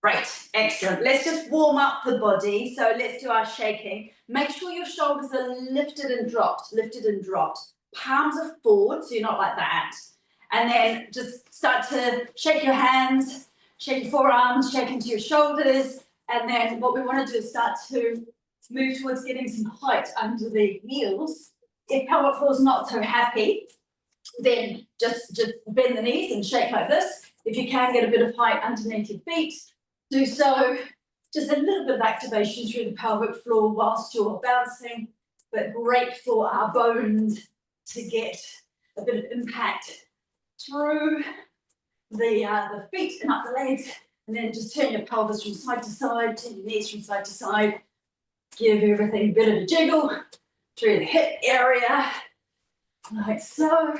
Great, excellent. Let's just warm up the body. So let's do our shaking. Make sure your shoulders are lifted and dropped, Palms are forward, so you're not like that. And then just start to shake your hands, shake your forearms, shake into your shoulders. And then what we want to do is start to move towards getting some height under the heels. If pelvic floor is not so happy, then just bend the knees and shake like this. If you can get a bit of height underneath your feet, do so. Just a little bit of activation through the pelvic floor whilst you're bouncing, but great for our bones to get a bit of impact through the feet and up the legs, and then just turn your pelvis from side to side, turn your knees from side to side, give everything a bit of a jiggle through the hip area, like so.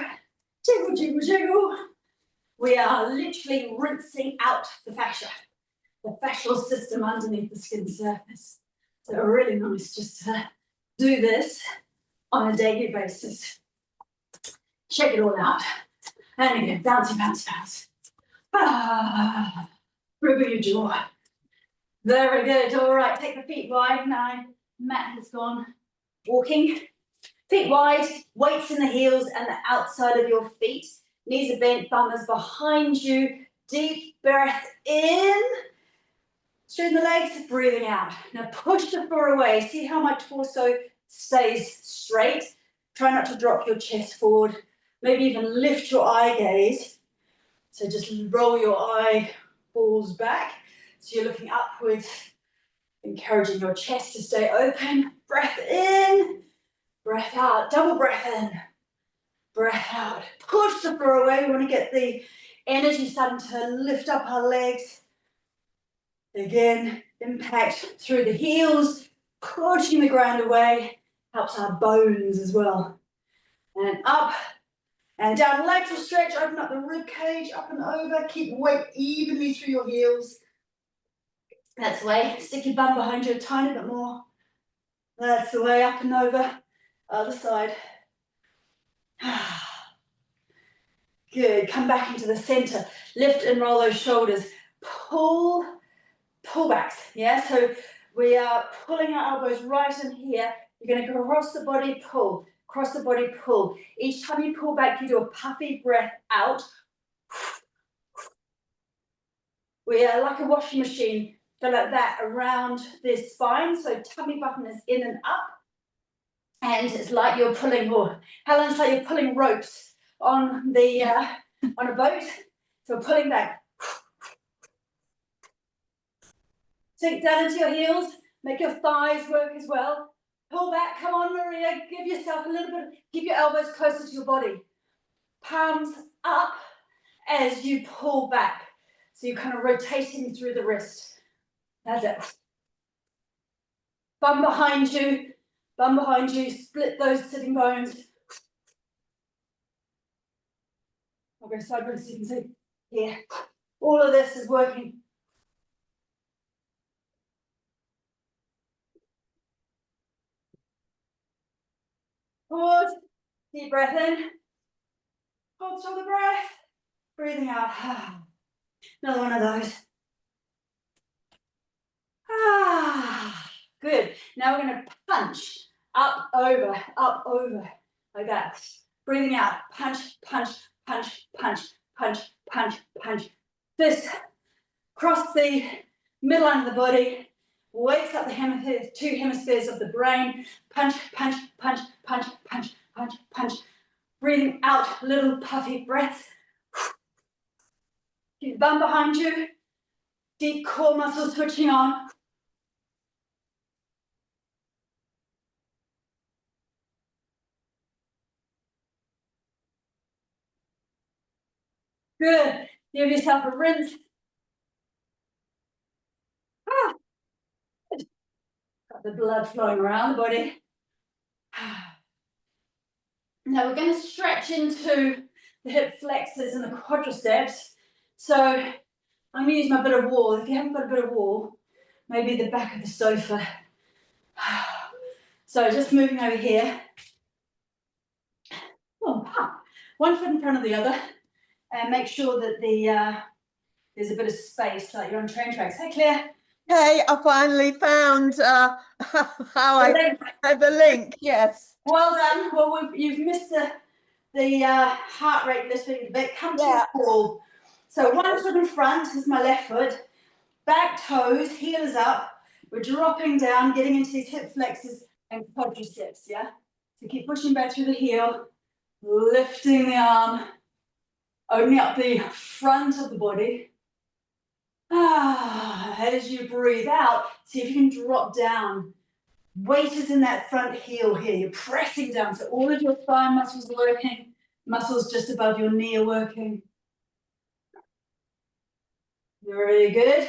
Jiggle, jiggle, jiggle. We are literally rinsing out the fascia, the fascial system underneath the skin surface. So really nice just to do this on a daily basis. Shake it all out. And again, bouncy, bouncy, bounce. Ah, wriggle your jaw. Very good. All right, take the feet wide now. Mat has gone. Walking. Feet wide, weights in the heels and the outside of your feet. Knees are bent, bum is behind you. Deep breath in. Straighten the legs, breathing out. Now push the floor away. See how my torso stays straight. Try not to drop your chest forward. Maybe even lift your eye gaze. So just roll your eyeballs back. So you're looking upwards, encouraging your chest to stay open. Breath in, breath out. Double breath in, breath out. Push the floor away. We want to get the energy starting to lift up our legs. Again, impact through the heels, pushing the ground away. Helps our bones as well. And up and down. Lateral stretch, open up the rib cage, up and over. Keep weight evenly through your heels. That's the way. Stick your bum behind you a tiny bit more. That's the way, up and over. Other side. Good. Come back into the center. Lift and roll those shoulders. Pull backs. Yeah, so we are pulling our elbows right in here. You're going to go across the body, pull. Across the body, pull. Each time you pull back, you do a puffy breath out. We are like a washing machine. Go like that around the spine. So tummy button is in and up. And it's like you're pulling, or Helen's like you're pulling ropes on the on a boat. So pulling back. Sink down into your heels. Make your thighs work as well. Pull back. Come on, Maria. Give yourself a little bit. Keep your elbows closer to your body. Palms up as you pull back. So you're kind of rotating through the wrist. That's it. Bum behind you. Bum behind you. Split those sitting bones. I'll go sideways so you can see. Yeah. All of this is working. Pause. Deep breath in. Hold still the breath. Breathing out. Another one of those. Good. Now we're going to punch up, over, like that. Breathing out. Punch, punch, punch, punch, punch, punch, punch. Fist across the midline of the body. Wakes up the two hemispheres of the brain. Punch, punch, punch, punch, punch, punch, punch. Breathing out, little puffy breaths. Keep the bum behind you. Deep core muscles switching on. Good. Give yourself a rinse. Got the blood flowing around the body. Now we're going to stretch into the hip flexors and the quadriceps. So I'm going to use my bit of wall. If you haven't got a bit of wall, maybe the back of the sofa. So just moving over here. Oh, one foot in front of the other. And make sure that the there's a bit of space, like you're on train tracks. Hey, Claire. Hey, I finally found how I had the link. Yes. Well done. Well, you've missed the heart rate lifting a bit. Come to your wall. So one foot in front is my left foot. Back toes, heel is up. We're dropping down, getting into these hip flexors and quadriceps, yeah? So keep pushing back through the heel, lifting the arm, opening up the front of the body. As you breathe out, see if you can drop down. Weight is in that front heel here. You're pressing down, so all of your thigh muscles are working. Muscles just above your knee are working. Very good.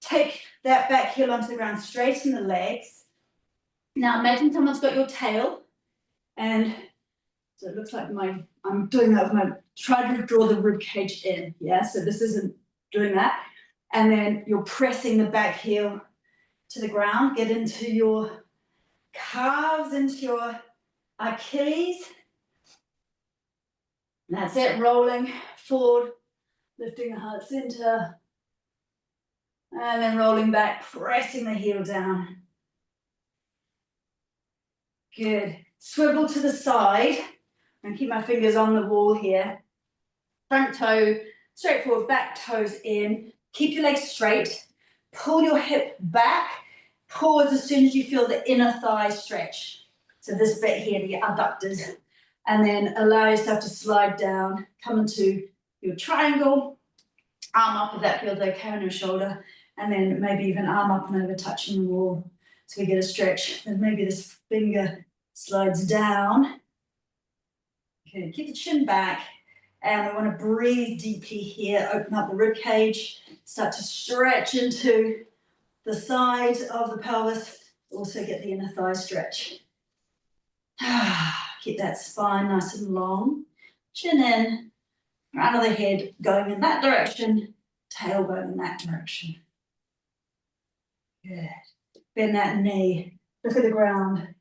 Take that back heel onto the ground, straighten the legs. Now imagine someone's got your tail, and so it looks like I'm doing that with trying to draw the rib cage in, yeah? So this isn't doing that. And then you're pressing the back heel to the ground, get into your calves, into your Achilles. That's it, rolling forward, lifting the heart center, and then rolling back, pressing the heel down. Good. Swivel to the side, and keep my fingers on the wall here. Front toe, straight forward, back toes in. Keep your legs straight. Pull your hip back. Pause as soon as you feel the inner thigh stretch. So this bit here, the adductors. And then allow yourself to slide down. Come into your triangle. Arm up if that feels okay on your shoulder. And then maybe even arm up and over, touching the wall. So we get a stretch. And maybe this finger slides down. Okay, keep the chin back. And we want to breathe deeply here. Open up the rib cage. Start to stretch into the side of the pelvis. Also get the inner thigh stretch. Keep that spine nice and long. Chin in. Crown of the head going in that direction. Tail going in that direction. Good. Bend that knee. Look at the ground.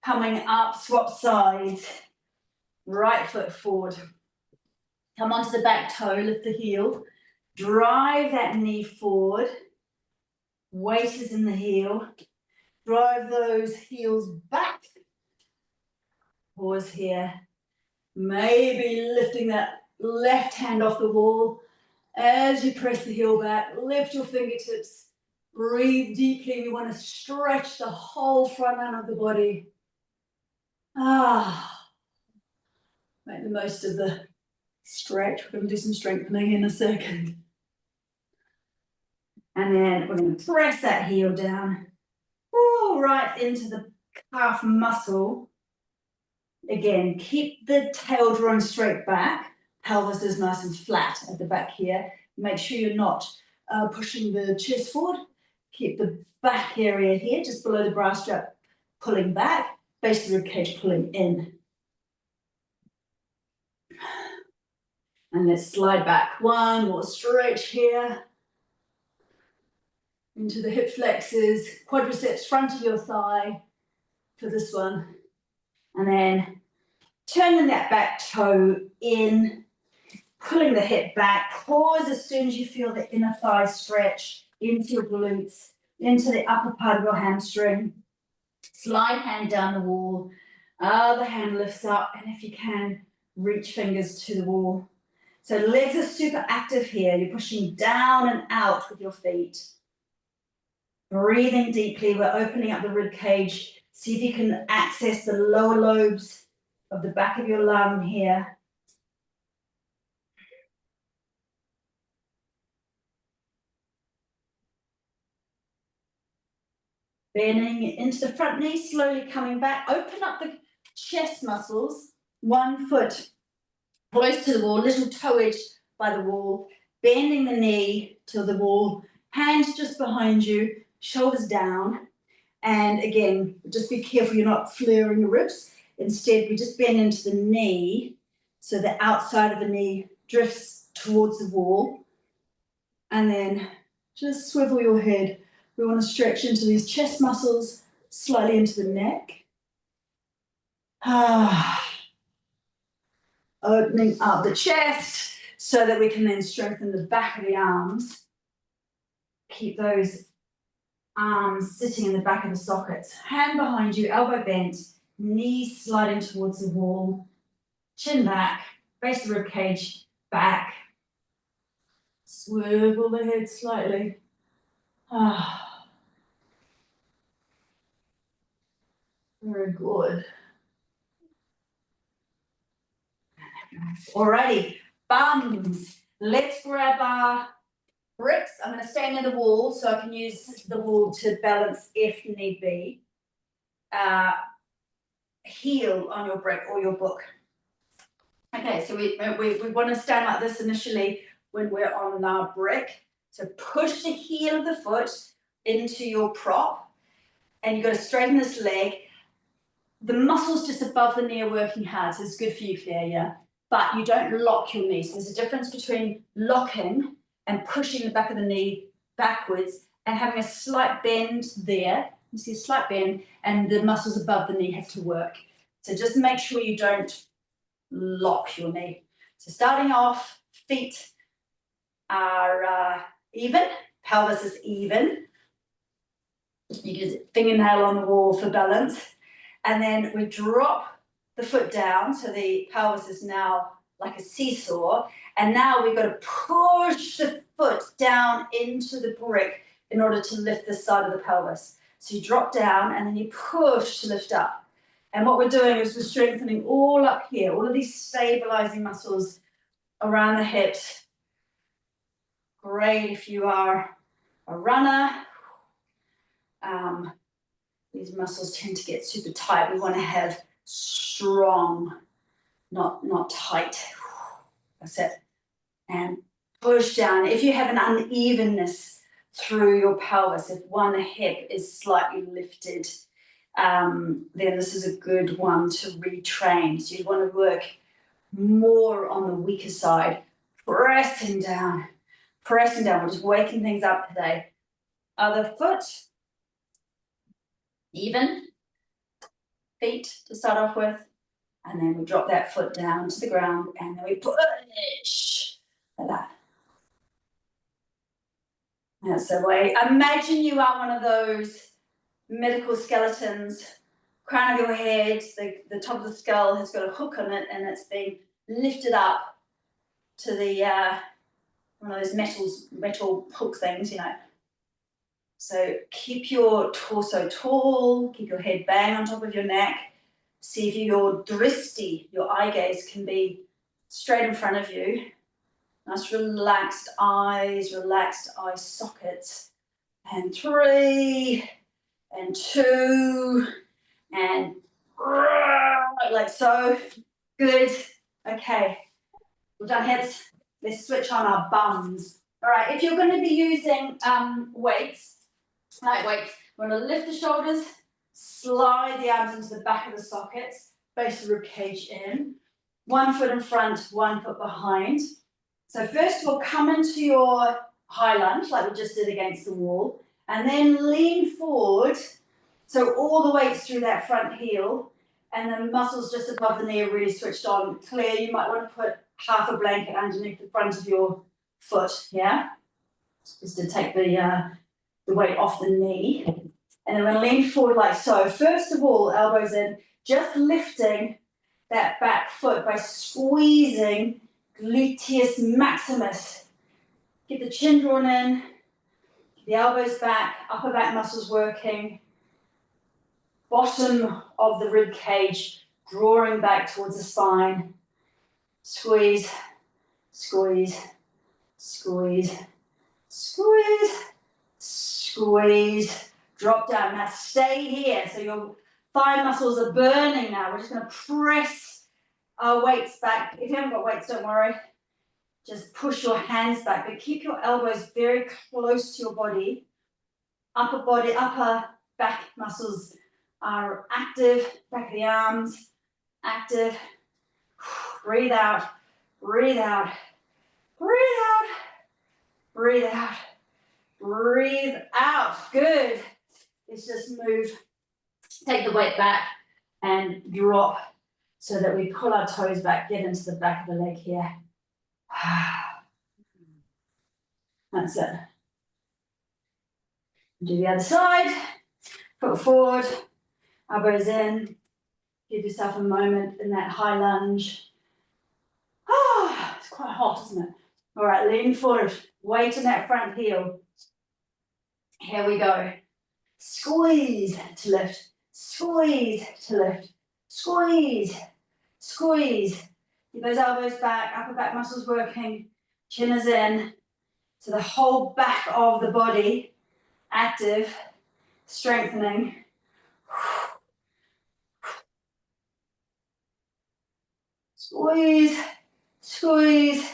Coming up, swap sides. Right foot forward. Come onto the back toe, lift the heel. Drive that knee forward. Weight is in the heel. Drive those heels back. Pause here. Maybe lifting that left hand off the wall. As you press the heel back, lift your fingertips. Breathe deeply. We want to stretch the whole front end of the body. Make the most of the stretch. We're going to do some strengthening in a second. And then we're going to press that heel down. Right into the calf muscle. Again, keep the tail drawn straight back. Pelvis is nice and flat at the back here. Make sure you're not pushing the chest forward. Keep the back area here, just below the bra strap, pulling back. Base of the rib cage pulling in. And let's slide back. One more stretch here. Into the hip flexors, quadriceps, front of your thigh for this one. And then turning that back toe in, pulling the hip back. Pause as soon as you feel the inner thigh stretch into your glutes, into the upper part of your hamstring. Slide hand down the wall. Other hand lifts up, and if you can, reach fingers to the wall. So legs are super active here. You're pushing down and out with your feet. Breathing deeply, we're opening up the rib cage. See if you can access the lower lobes of the back of your lung here. Bending into the front knee, slowly coming back. Open up the chest muscles. 1 foot close to the wall, little toe edge by the wall. Bending the knee to the wall. Hands just behind you, shoulders down. And again, just be careful you're not flaring your ribs. Instead, we just bend into the knee so the outside of the knee drifts towards the wall. And then just swivel your head. We want to stretch into these chest muscles, slightly into the neck. Opening up the chest, so that we can then strengthen the back of the arms. Keep those arms sitting in the back of the sockets. Hand behind you, elbow bent, knees sliding towards the wall, chin back, base the rib cage back. Swivel the head slightly. Very good. Alrighty, bums. Let's grab our bricks. I'm going to stand near the wall so I can use the wall to balance if need be. Heel on your brick or your book. Okay, so we want to stand like this initially when we're on our brick. So push the heel of the foot into your prop, and you've got to straighten this leg. The muscles just above the knee are working hard, so it's good for you, Claire, yeah? But you don't lock your knee. So there's a difference between locking and pushing the back of the knee backwards and having a slight bend there. You see a slight bend, and the muscles above the knee have to work. So just make sure you don't lock your knee. So starting off, feet are even, pelvis is even. You use fingernail on the wall for balance. And then we drop the foot down, so the pelvis is now like a seesaw. And now we've got to push the foot down into the brick in order to lift this side of the pelvis. So you drop down and then you push to lift up. And what we're doing is we're strengthening all up here, all of these stabilizing muscles around the hips. Great if you are a runner. These muscles tend to get super tight. We want to have strong, not tight. That's it. And push down. If you have an unevenness through your pelvis, if one hip is slightly lifted, then this is a good one to retrain. So you want to work more on the weaker side, pressing down. We're just waking things up today. Other foot, even, feet to start off with, and then we drop that foot down to the ground, and then we push like that. That's the way. Imagine you are one of those medical skeletons, crown of your head, the top of the skull has got a hook on it, and it's being lifted up to the one of those metal hook things, you know. So keep your torso tall, keep your head bang on top of your neck. See if your drishti, your eye gaze, can be straight in front of you. Nice relaxed eye sockets. And 3, and 2, and like so. Good. Okay, we've done hips. Let's switch on our bums. All right, if you're going to be using weights, light weights, we're going to lift the shoulders, slide the arms into the back of the sockets, base the rib cage in, 1 foot in front, 1 foot behind. So first of all, come into your high lunge, like we just did against the wall, and then lean forward, so all the weight's through that front heel, and the muscles just above the knee are really switched on. Claire, you might want to put half a blanket underneath the front of your foot, yeah? Just to take the weight off the knee. And then we're going to lean forward like so. First of all, elbows in, just lifting that back foot by squeezing gluteus maximus. Get the chin drawn in, the elbows back, upper back muscles working, bottom of the rib cage drawing back towards the spine. Squeeze, squeeze, squeeze, squeeze, squeeze. Drop down. Now stay here. So your thigh muscles are burning now. We're just going to press our weights back. If you haven't got weights, don't worry. Just push your hands back, but keep your elbows very close to your body. Upper back muscles are active. Back of the arms, active. Breathe out, breathe out, breathe out, breathe out, breathe out. Good. Let's just move, take the weight back and drop so that we pull our toes back, get into the back of the leg here. That's it. Do the other side, foot forward, elbows in, give yourself a moment in that high lunge. It's quite hot, isn't it? All right, lean forward, weight in that front heel. Here we go. Squeeze to lift, squeeze to lift, squeeze, squeeze. Keep those elbows back, upper back muscles working, chin is in. So the whole back of the body active, strengthening. Squeeze, squeeze,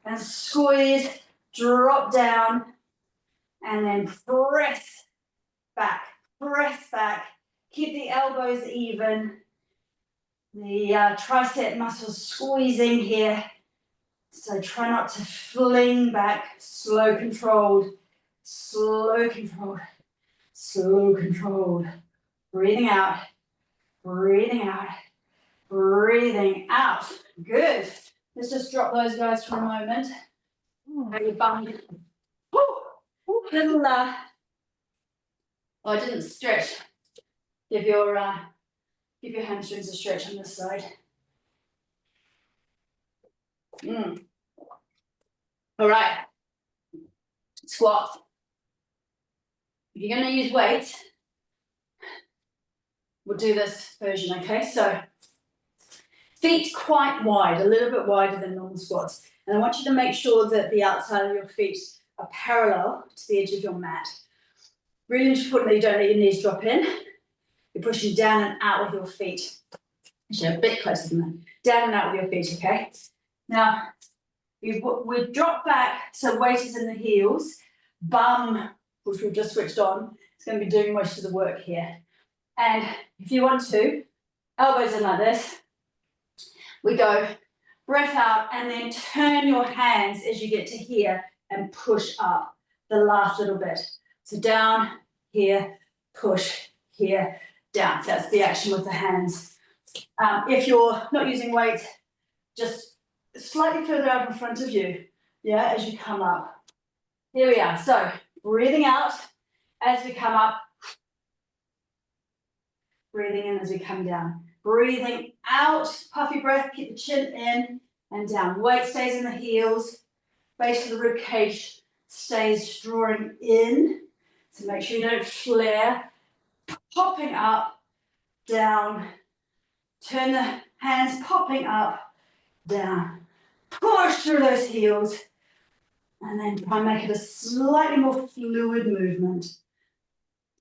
and squeeze. Drop down, and then press back, press back. Keep the elbows even. The tricep muscles squeezing here. So try not to fling back. Slow, controlled. Slow, controlled. Slow, controlled. Breathing out. Breathing out. Breathing out. Good. Let's just drop those guys for a moment. Have your bum. Little, oh, I didn't stretch. Give your hamstrings a stretch on this side. All right. Squat. If you're going to use weight, we'll do this version, okay? So feet quite wide, a little bit wider than normal squats. And I want you to make sure that the outside of your feet are parallel to the edge of your mat. Really important that you don't let your knees drop in. You're pushing down and out with your feet. Actually, a bit closer than that. Down and out with your feet, okay? Now, we drop back, so weight is in the heels. Bum, which we've just switched on, is going to be doing most of the work here. And if you want to, elbows in like this. We go, breath out, and then turn your hands as you get to here and push up the last little bit. So down, here, push, here, down. That's the action with the hands. If you're not using weight, just slightly further out in front of you, yeah, as you come up. Here we are. So breathing out as we come up. Breathing in as we come down. Breathing out, puffy breath, keep the chin in and down. Weight stays in the heels. Base of the rib cage stays drawing in. So make sure you don't flare. Popping up, down. Turn the hands, popping up, down. Push through those heels. And then try and make it a slightly more fluid movement.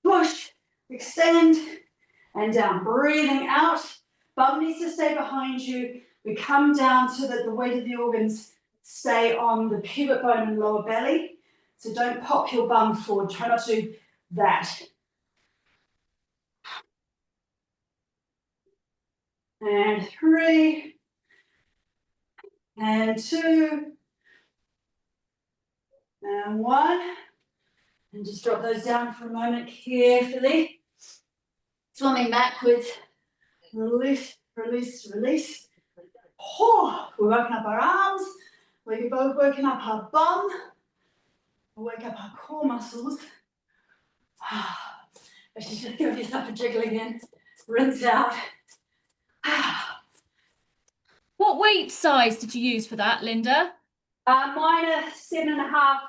Push, extend, and down. Breathing out. Bum needs to stay behind you. We come down so that the weight of the organs stay on the pubic bone and lower belly. So don't pop your bum forward. Try not to do that. And 3. And 2. And 1. And just drop those down for a moment carefully. Swimming backwards. Release, release, release. Oh, we're working up our arms. We're both working up our bum. We'll wake up our core muscles. Just give yourself a jiggle again. Rinse out. What weight size did you use for that, Linda? Mine are 7.5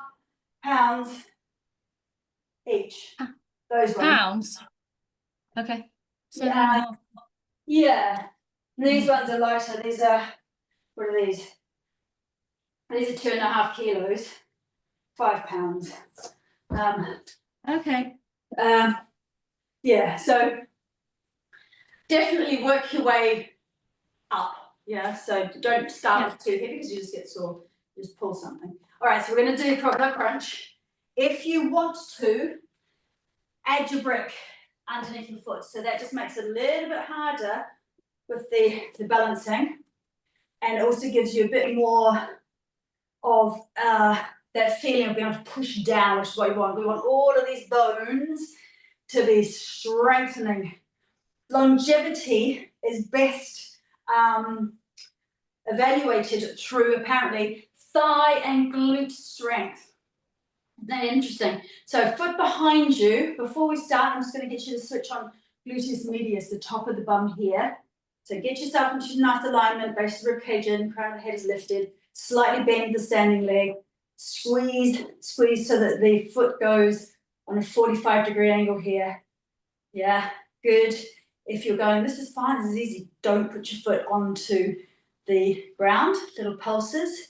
pounds each. Those ones. Pounds? Okay. 7.5. Yeah. These ones are lighter. These are, what are these? These are 2.5 kilos, 5 pounds. Okay. Yeah, so definitely work your way up. Yeah, so don't start with too heavy because you just get sore. Just pull something. All right, so we're going to do crocodile crunch. If you want to, add your brick underneath your foot. So that just makes it a little bit harder with the balancing, and it also gives you a bit more of that feeling of being able to push down, which is what we want. We want all of these bones to be strengthening. Longevity is best evaluated through apparently thigh and glute strength. Isn't that interesting? So foot behind you. Before we start, I'm just going to get you to switch on gluteus medius, the top of the bum here. So get yourself into nice alignment, base of the rib cage in, crown of the head is lifted, slightly bend the standing leg, squeeze, squeeze so that the foot goes on a 45-degree angle here. Yeah, good. If you're going, this is fine, this is easy, don't put your foot onto the ground, little pulses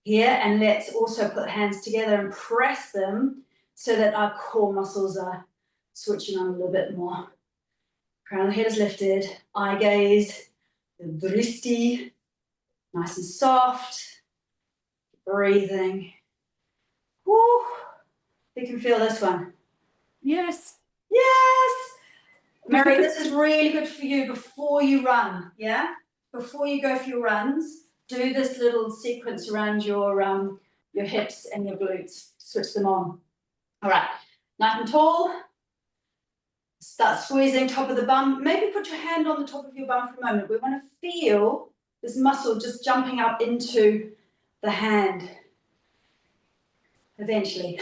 here, and let's also put hands together and press them so that our core muscles are switching on a little bit more. Crown of the head is lifted, eye gaze, vristi, nice and soft, breathing. Woo. You can feel this one. Yes. Yes. Mary, this is really good for you before you run, yeah? Before you go for your runs, do this little sequence around your hips and your glutes. Switch them on. All right, nice and tall. Start squeezing top of the bum. Maybe put your hand on the top of your bum for a moment. We want to feel this muscle just jumping up into the hand. Eventually.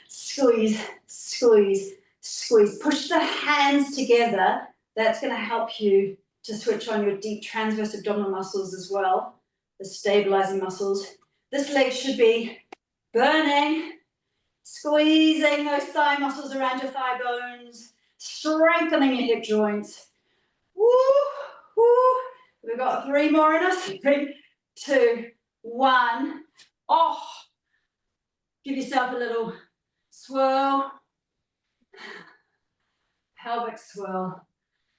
Squeeze, squeeze, squeeze. Push the hands together. That's going to help you to switch on your deep transverse abdominal muscles as well, the stabilizing muscles. This leg should be burning, squeezing those thigh muscles around your thigh bones, strengthening your hip joints. Woo, woo. We've got 3 more in us. 3, 2, 1. Oh, give yourself a little swirl. Pelvic swirl.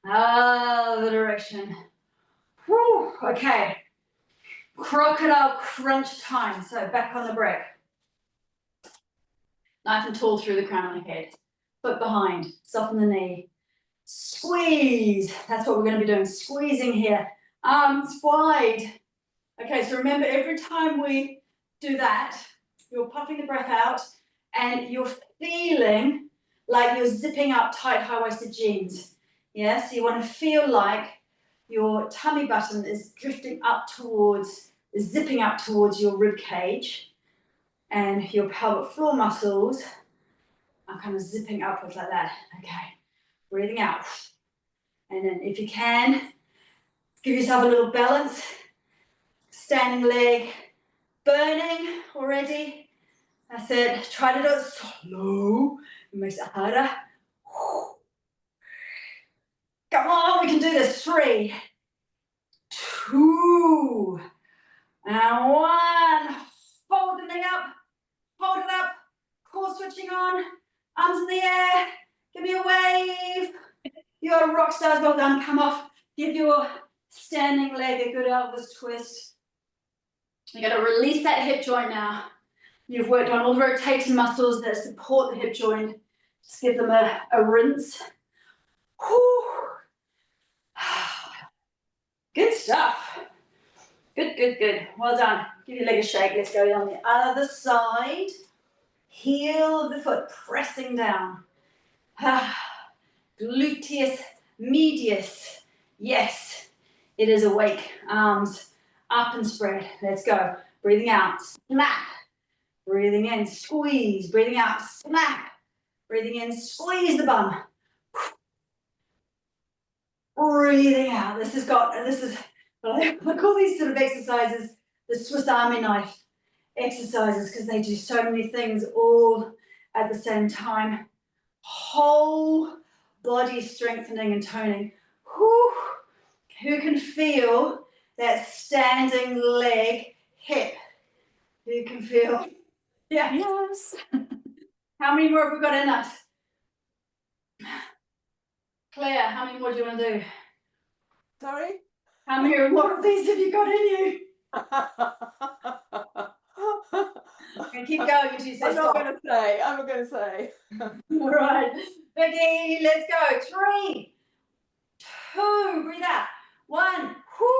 Other direction. Whew, okay. Crocodile crunch time. So back on the brick. Nice and tall through the crown of the head. Foot behind. Soften the knee. Squeeze. That's what we're going to be doing. Squeezing here. Arms wide. Okay, so remember every time we do that, you're puffing the breath out and you're feeling like you're zipping up tight high-waisted jeans. Yeah, so you want to feel like your tummy button is drifting up towards, zipping up towards your rib cage, and your pelvic floor muscles are kind of zipping upwards like that. Okay, breathing out. And then if you can, give yourself a little balance. Standing leg, burning already. That's it. Try to do it slow. It makes it harder. Come on, we can do this. 3, 2, and 1. Fold the knee up. Hold it up. Core switching on. Arms in the air. Give me a wave. You're rock stars. Well done. Come off. Give your standing leg a good Elvis twist. You're going to release that hip joint now. You've worked on all the rotating muscles that support the hip joint. Just give them a rinse. Whew. Good stuff. Good, good, good. Well done. Give your leg a shake. Let's go on the other side. Heel of the foot pressing down. Gluteus medius. Yes, it is awake. Arms up and spread. Let's go. Breathing out. Snap. Breathing in. Squeeze. Breathing out. Snap. Breathing in. Squeeze the bum. Breathing out. This is, I call these sort of exercises the Swiss Army knife exercises because they do so many things all at the same time. Whole body strengthening and toning. Whew. Who can feel that standing leg hip? Who can feel? Yeah. Yes. How many more have we got in us? Claire, how many more do you want to do? Sorry? How many more of these have you got in you? And keep going until you say I'm stop. not going to say. All right. Becky, let's go. 3, 2, breathe out. 1, whoo,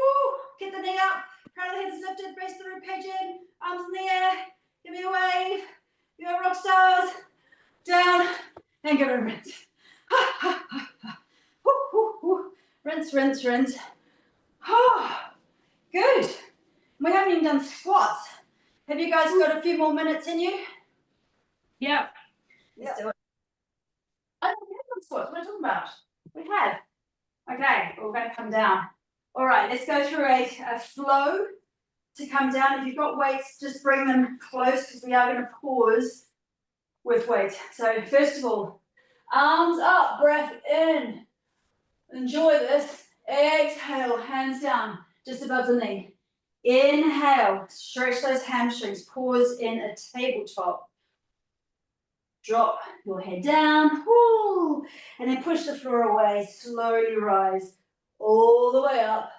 get the knee up. Crown of the head is lifted, brace the rib cage in, arms in the air. Give me a wave. You're rock stars. Down, and give it a rinse. Rinse, rinse, rinse. Good. We haven't even done squats. Have you guys got a few more minutes in you? Yeah. Let's do it. I don't have squats. What am I talking about? We have. Okay, we're going to come down. All right, let's go through a flow to come down. If you've got weights, just bring them close because we are going to pause with weight. So first of all, arms up, breath in. Enjoy this. Exhale, hands down, just above the knee. Inhale, stretch those hamstrings. Pause in a tabletop. Drop your head down, woo, and then push the floor away. Slowly rise all the way up,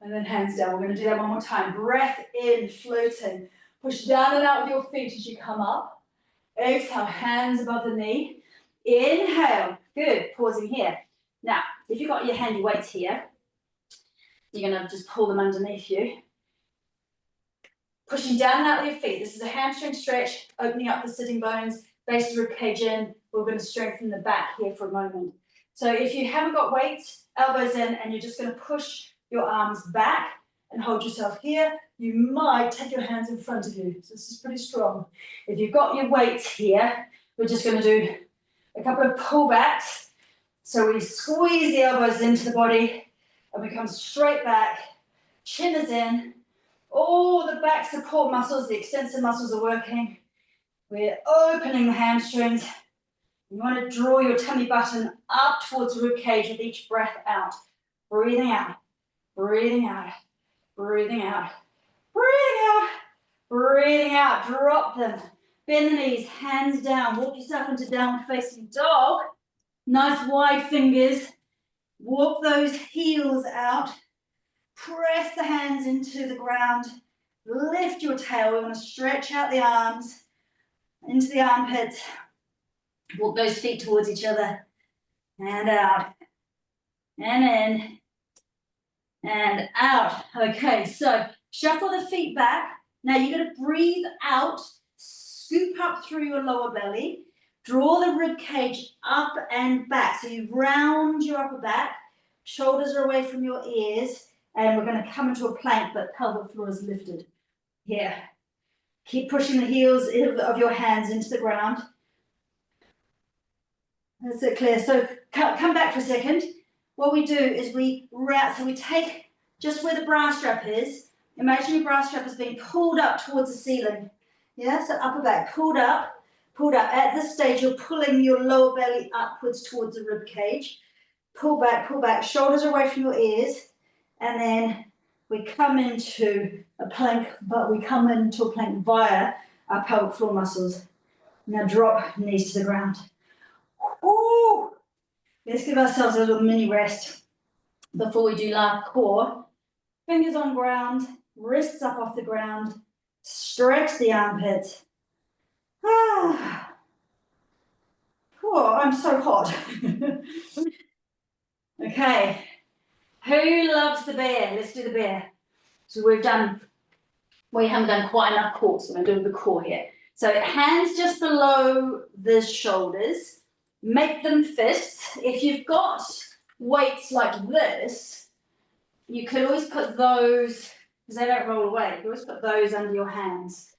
and then hands down. We're going to do that one more time. Breath in, floating. Push down and out with your feet as you come up. Exhale, hands above the knee. Inhale, good. Pausing here. Now, if you've got your handy weights here, you're going to just pull them underneath you. Pushing down and out with your feet. This is a hamstring stretch, opening up the sitting bones, base of the rib cage in. We're going to strengthen the back here for a moment. So if you haven't got weights, elbows in, and you're just going to push your arms back and hold yourself here, you might take your hands in front of you. So this is pretty strong. If you've got your weights here, we're just going to do a couple of pullbacks. So we squeeze the elbows into the body and we come straight back. Chin is in. All the back support muscles, the extensor muscles are working. We're opening the hamstrings. You want to draw your tummy button up towards the rib cage with each breath out. Breathing out, breathing out, breathing out, breathing out, breathing out. Drop them. Bend the knees, hands down. Walk yourself into downward facing dog. Nice wide fingers. Walk those heels out. Press the hands into the ground. Lift your tail. We want to stretch out the arms into the armpits. Walk those feet towards each other. And out. And in. And out. Okay, so shuffle the feet back. Now you're going to breathe out. Scoop up through your lower belly. Draw the rib cage up and back. So you round your upper back. Shoulders are away from your ears. And we're going to come into a plank, but pelvic floor is lifted. Here. Keep pushing the heels of your hands into the ground. That's it, clear. So come back for a second. What we do is we wrap, so we take just where the bra strap is. Imagine your bra strap is being pulled up towards the ceiling. Yeah, so upper back, pulled up. Pulled up. At this stage, you're pulling your lower belly upwards towards the rib cage. Pull back, shoulders away from your ears. And then we come into a plank, but we come into a plank via our pelvic floor muscles. Now drop knees to the ground. Ooh. Let's give ourselves a little mini rest before we do our core. Fingers on ground, wrists up off the ground. Stretch the armpits. Ah. Oh, I'm so hot. Okay. Who loves the bear? Let's do the bear. So we haven't done quite enough core, so we're going to do the core here. So hands just below the shoulders. Make them fists. If you've got weights like this, you could always put those, because they don't roll away, you can always put those under your hands.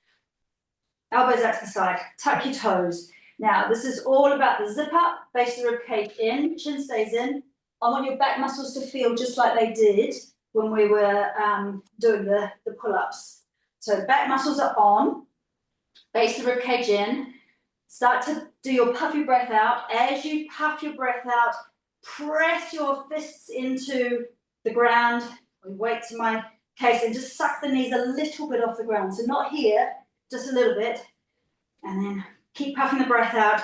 Elbows out to the side, tuck your toes. Now, this is all about the zip up, base of the rib cage in, chin stays in. I want your back muscles to feel just like they did when we were doing the pull-ups. So back muscles are on, base of the rib cage in. Start to do your puffy breath out. As you puff your breath out, press your fists into the ground. Weights in my case, and just suck the knees a little bit off the ground. So not here, just a little bit. And then keep puffing the breath out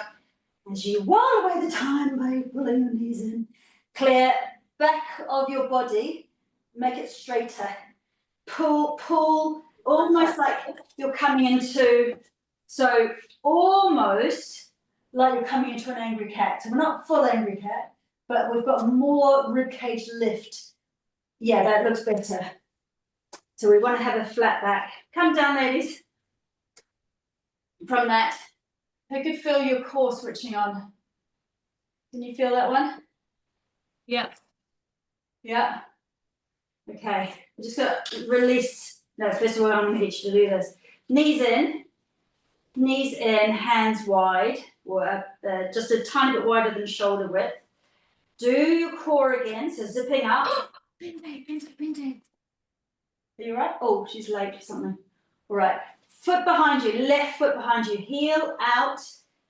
as you while away the time by pulling the knees in. Clear back of your body, make it straighter. Pull, almost like you're coming into, so almost like you're coming into an angry cat. So we're not full angry cat, but we've got more ribcage lift. Yeah, that looks better. So we want to have a flat back. Come down, ladies. From that, who could feel your core switching on? Can you feel that one? Yeah. Yeah. Okay. I'm just going to release. No, first of all, I'm going to get you to do this. knees in, hands wide, or just a tiny bit wider than shoulder width. Do your core again, so zipping up. Bend. Are you right? Oh, she's late for something. All right, foot behind you, left foot behind you, heel out,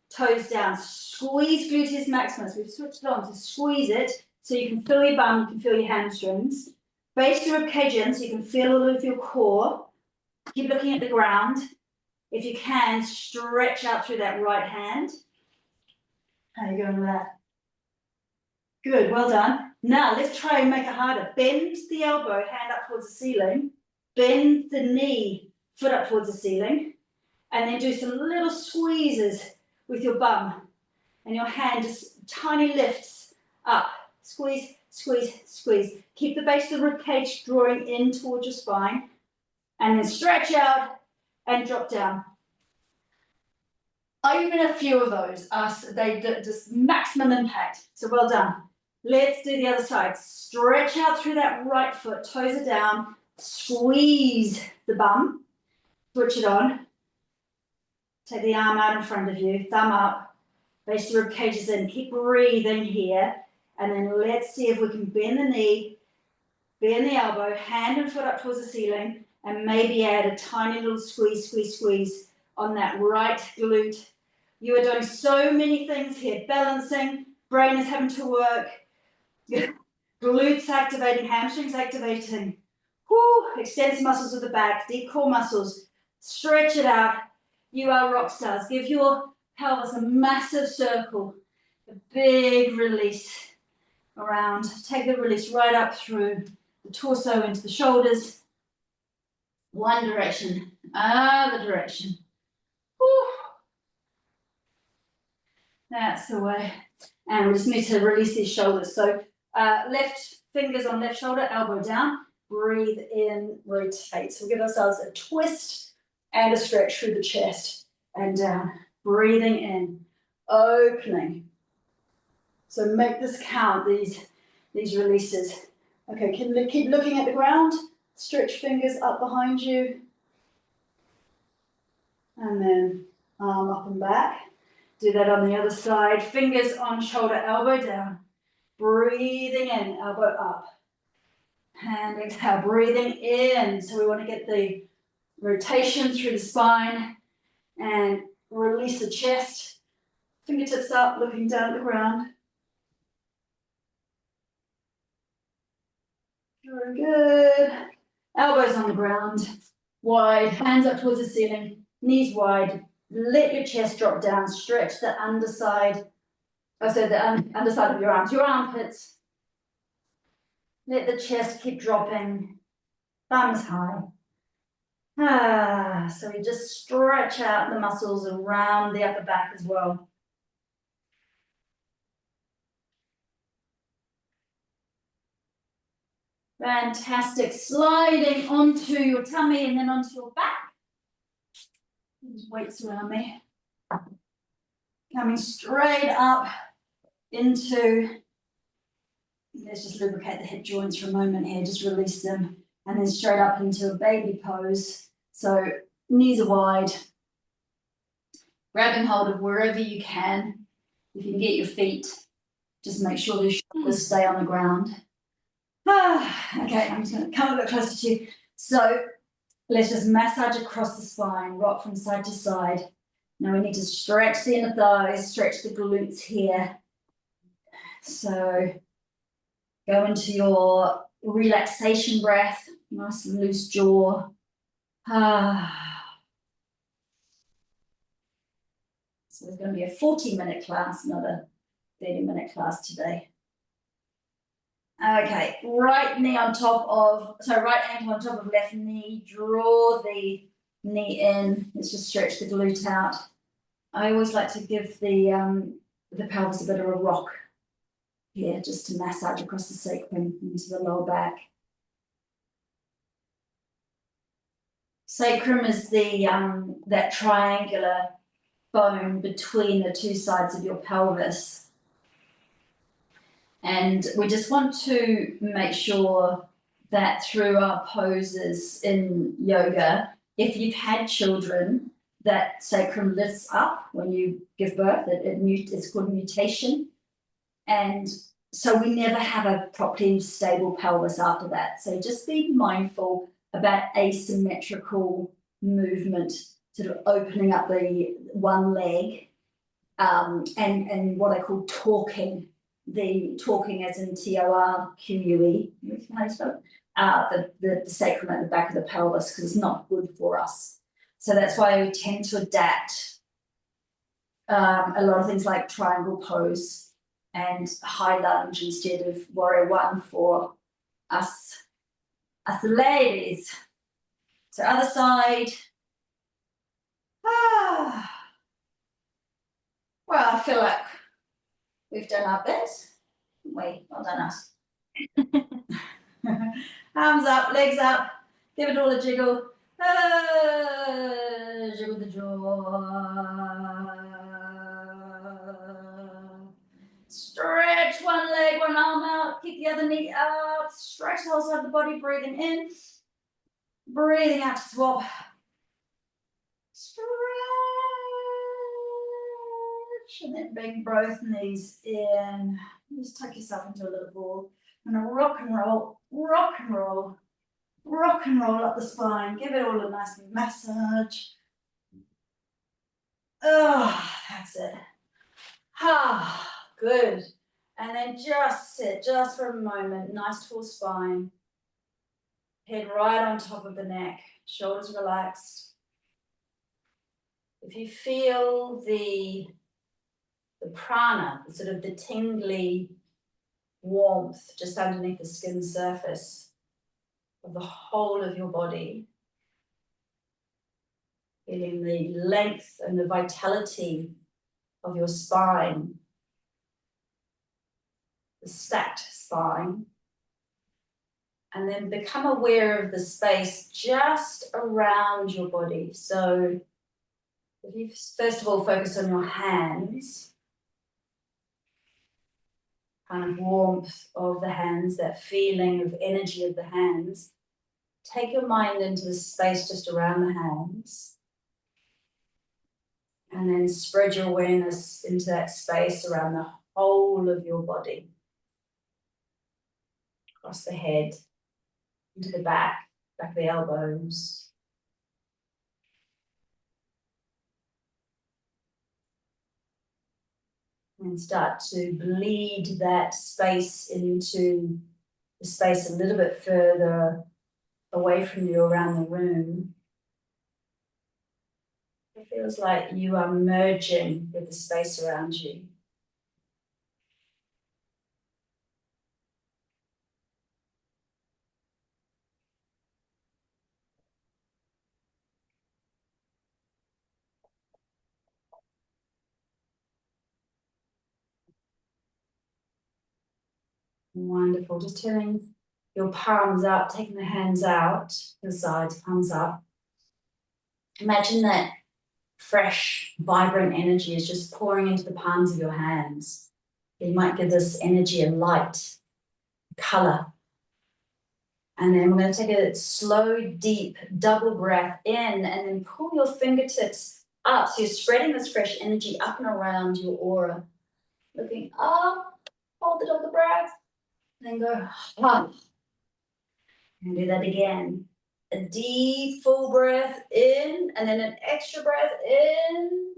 toes down. Squeeze gluteus maximus. We've switched it on, so squeeze it so you can feel your bum, you can feel your hamstrings. Base the rib cage in so you can feel all of your core. Keep looking at the ground. If you can, stretch out through that right hand. How are you going with that? Good, well done. Now let's try and make it harder. Bend the elbow, hand up towards the ceiling. Bend the knee, foot up towards the ceiling. And then do some little squeezes with your bum. And your hand just tiny lifts up. Squeeze, squeeze, squeeze. Keep the base of the rib cage drawing in towards your spine. And then stretch out and drop down. Even a few of those, they just maximum impact. So well done. Let's do the other side. Stretch out through that right foot, toes are down. Squeeze the bum. Switch it on. Take the arm out in front of you, thumb up. Base the rib cages in. Keep breathing here. And then let's see if we can bend the knee, bend the elbow, hand and foot up towards the ceiling, and maybe add a tiny little squeeze, squeeze, squeeze on that right glute. You are doing so many things here. Balancing, brain is having to work. Glutes activating, hamstrings activating. Whoo, extensor muscles of the back, deep core muscles. Stretch it out. You are rock stars. Give your pelvis a massive circle. A big release around. Take the release right up through the torso into the shoulders. One direction, other direction. Whew. That's the way. And we just need to release these shoulders. So left fingers on left shoulder, elbow down. Breathe in, rotate. So we give ourselves a twist and a stretch through the chest and down. Breathing in, opening. So make this count, these releases. Okay, keep looking at the ground. Stretch fingers up behind you. And then arm up and back. Do that on the other side. Fingers on shoulder, elbow down. Breathing in, elbow up. And exhale, breathing in. So we want to get the rotation through the spine and release the chest. Fingertips up, looking down at the ground. Very good. Elbows on the ground. Wide, hands up towards the ceiling, knees wide. Let your chest drop down. Stretch the underside. The underside of your arms, your armpits. Let the chest keep dropping. Thumbs high. So we just stretch out the muscles around the upper back as well. Fantastic. Sliding onto your tummy and then onto your back. There's weights around me. Coming straight up into, let's just lubricate the hip joints for a moment here, just release them. And then straight up into a baby pose. So knees are wide. Grabbing hold of wherever you can. If you can get your feet, just make sure the shoulders stay on the ground. Okay, I'm just going to come a bit closer to you. So let's just massage across the spine, rock from side to side. Now we need to stretch the inner thighs, stretch the glutes here. So go into your relaxation breath, nice and loose jaw. So there's going to be a 40-minute class, not a 30-minute class today. Okay, right ankle on top of left knee. Draw the knee in. Let's just stretch the glute out. I always like to give the pelvis a bit of a rock here, just to massage across the sacrum into the lower back. Sacrum is the that triangular bone between the two sides of your pelvis. And we just want to make sure that through our poses in yoga, if you've had children, that sacrum lifts up when you give birth. It's called mutation, and so we never have a properly stable pelvis after that. So just be mindful about asymmetrical movement, sort of opening up the one leg, and what I call torquing. The torquing as in T-O-R-Q-U-E, how you spell it? The sacrum at the back of the pelvis, because it's not good for us. So that's why we tend to adapt a lot of things like triangle pose and high lunge instead of warrior one for us ladies. So other side. Well, I feel like we've done our bit. Wait, well done us. Arms up, legs up, give it all a jiggle. Jiggle the jaw. Stretch one leg, one arm out, kick the other knee up, stretch the whole side of the body, breathing in, breathing out to swap. Stretch, and then bring both knees in. Just tuck yourself into a little ball. And rock and roll, rock and roll, rock and roll up the spine. Give it all a nice massage. Oh, that's it. Good. And then just sit, just for a moment. Nice tall spine. Head right on top of the neck. Shoulders relaxed. If you feel the prana, sort of the tingly warmth just underneath the skin surface of the whole of your body, feeling the length and the vitality of your spine, the stacked spine, and then become aware of the space just around your body. So if you first of all focus on your hands, kind of warmth of the hands, that feeling of energy of the hands, take your mind into the space just around the hands, and then spread your awareness into that space around the whole of your body. Across the head, into the back of the elbows. And start to bleed that space into the space a little bit further away from you around the room. It feels like you are merging with the space around you. Wonderful. Just turning your palms up, taking the hands out, the sides, palms up. Imagine that fresh, vibrant energy is just pouring into the palms of your hands. You might give this energy a light, color. And then we're going to take a slow, deep, double breath in, and then pull your fingertips up. So you're spreading this fresh energy up and around your aura. Looking up, hold it on the breath, then go up. And do that again. A deep, full breath in, and then an extra breath in.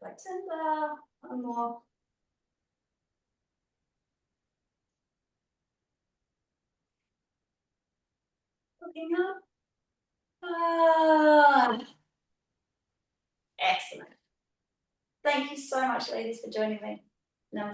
Like timber. One more. Looking up. Excellent. Thank you so much, ladies, for joining me.